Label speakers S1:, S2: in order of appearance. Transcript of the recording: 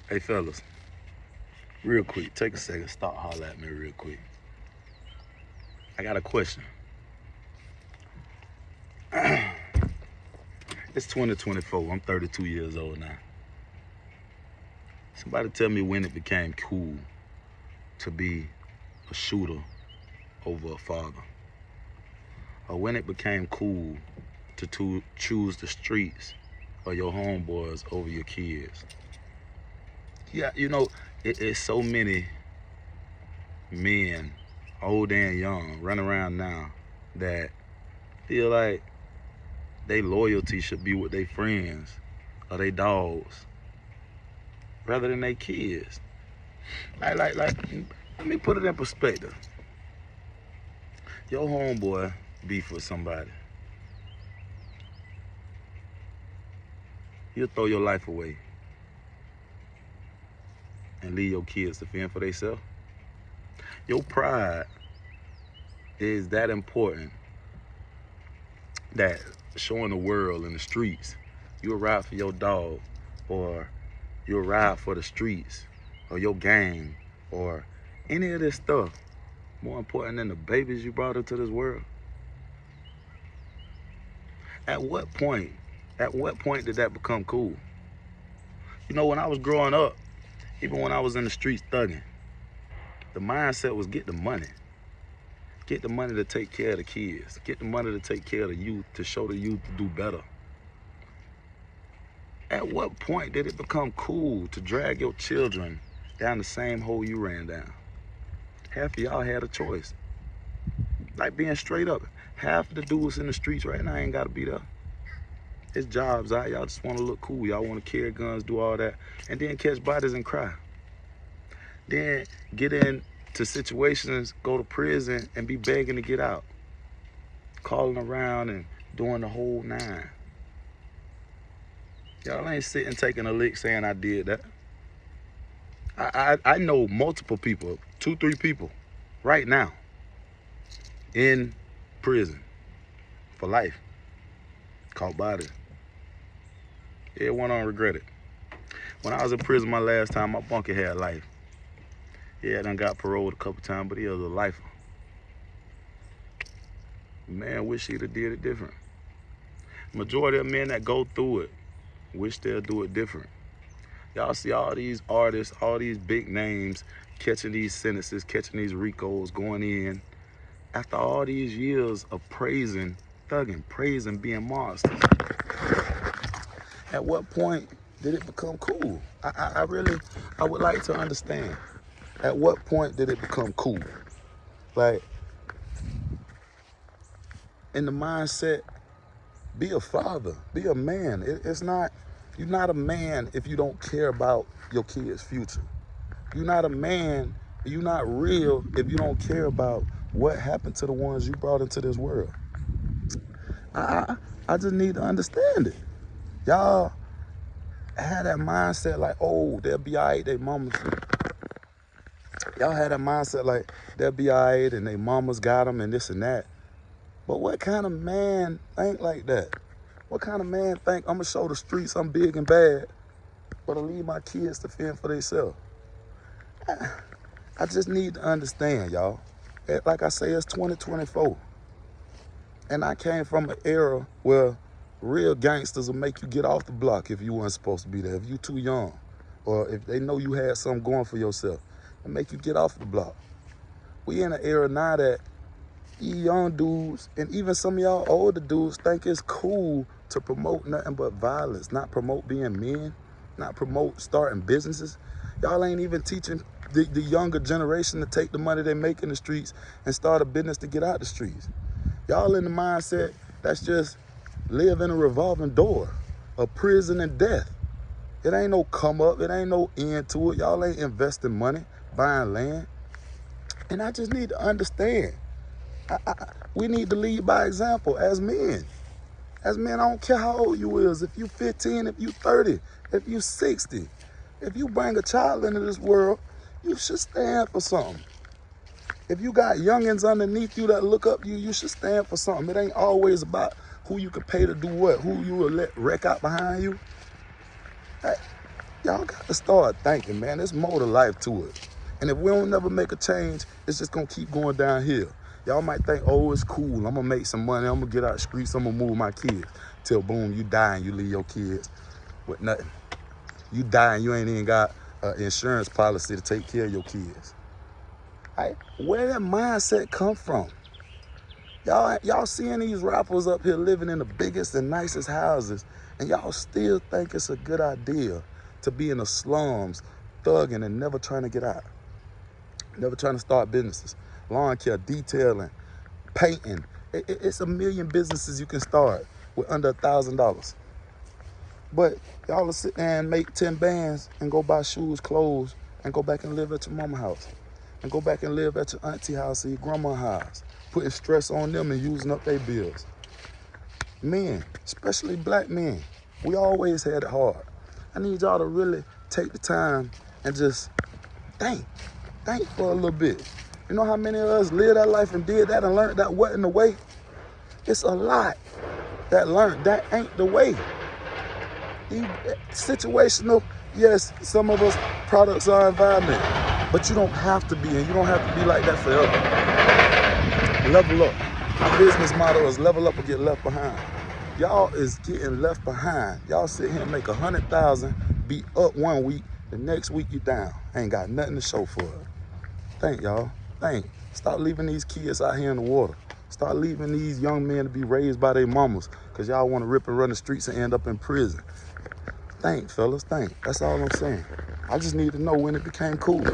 S1: Hey fellas, real quick, take a second, stop, holler at me real quick. I got a question. It's 2024, I'm 32 years old now. Somebody tell me when it became cool to be a shooter over a father. Or when it became cool to choose the streets or your homeboys over your kids. Yeah, it's so many men, old and young, running around now that feel like they loyalty should be with their friends or their dogs rather than their kids. Like, let me put it in perspective. Your homeboy beef with somebody. You'll throw your life away and leave your kids to fend for themselves. Your pride is that important that showing the world in the streets, you'll ride for your dog, or you'll ride for the streets, or your gang, or any of this stuff more important than the babies you brought into this world? At what point did that become cool? When I was growing up, even when I was in the streets thugging, the mindset was get the money. Get the money to take care of the kids. Get the money to take care of the youth, to show the youth to do better. At what point did it become cool to drag your children down the same hole you ran down? Half of y'all had a choice. Like, being straight up, half the dudes in the streets right now ain't gotta be there. It's jobs out. Y'all just wanna look cool. Y'all wanna carry guns, do all that, and then catch bodies and cry. Then get into situations, go to prison, and be begging to get out. Calling around and doing the whole nine. Y'all ain't sitting taking a lick saying I did that. I know multiple people, 2-3 people, right now, in prison for life. Caught bodies. Everyone don't regret it. When I was in prison my last time, my bunkie had life. Yeah, I done got paroled a couple times, but he was a lifer. Man, wish he'd have did it different. Majority of men that go through it wish they'll do it different. Y'all see all these artists, all these big names catching these sentences, catching these RICOs, going in after all these years of praising, thugging, praising being monsters. At what point did it become cool? I would like to understand. At what point did it become cool? Like, in the mindset, be a father, be a man. It's not, you're not a man if you don't care about your kid's future. You're not a man, you're not real if you don't care about what happened to the ones you brought into this world. I just need to understand it. Y'all had that mindset like, oh, they'll be all right, they mamas. Y'all had that mindset like, they'll be all right and they mamas got them and this and that. But what kind of man think like that? What kind of man think I'm gonna show the streets I'm big and bad, but I leave my kids to fend for themselves? I just need to understand, y'all. Like I say, it's 2024. And I came from an era where real gangsters will make you get off the block if you weren't supposed to be there, if you too young, or if they know you had something going for yourself, and make you get off the block. We in an era now that you young dudes, and even some of y'all older dudes, think it's cool to promote nothing but violence, not promote being men, not promote starting businesses. Y'all ain't even teaching the younger generation to take the money they make in the streets and start a business to get out the streets. Y'all in the mindset that's just live in a revolving door of prison and death. It ain't no come up, it ain't no end to it. Y'all ain't investing money, buying land. And I just need to understand. We need to lead by example as men. As men, I don't care how old you is. If you 15, if you 30, if you 60. If you bring a child into this world, you should stand for something. If you got youngins underneath you that look up you should stand for something. It ain't always about who you can pay to do what, who you will let wreck out behind you. Y'all got to start thinking, man. There's more to life to it. And if we don't never make a change, it's just going to keep going downhill. Y'all might think, oh, it's cool. I'm going to make some money. I'm going to get out the streets. I'm going to move my kids. Till, boom, you die and you leave your kids with nothing. You die and you ain't even got an insurance policy to take care of your kids. Right? Where that mindset come from? Y'all seeing these rappers up here living in the biggest and nicest houses, and y'all still think it's a good idea to be in the slums, thugging and never trying to get out. Never trying to start businesses. Lawn care, detailing, painting. It's a million businesses you can start with under $1,000. But y'all will sit there and make 10 bands and go buy shoes, clothes, and go back and live at your mama's house. And go back and live at your auntie house or your grandma's house. Putting stress on them and using up their bills. Men, especially black men, we always had it hard. I need y'all to really take the time and just think for a little bit. You know how many of us lived that life and did that and learned that wasn't the way? It's a lot that learned that ain't the way. Situational, yes, some of us products are environment, but you don't have to be, and you don't have to be like that forever. Level up. My business motto is level up or get left behind. Y'all is getting left behind. Y'all sit here and make 100,000, be up one week, the next week you down. Ain't got nothing to show for it. Think, y'all. Think. Stop leaving these kids out here in the water. Start leaving these young men to be raised by their mamas because y'all want to rip and run the streets and end up in prison. Think, fellas, think. That's all I'm saying. I just need to know when it became cool.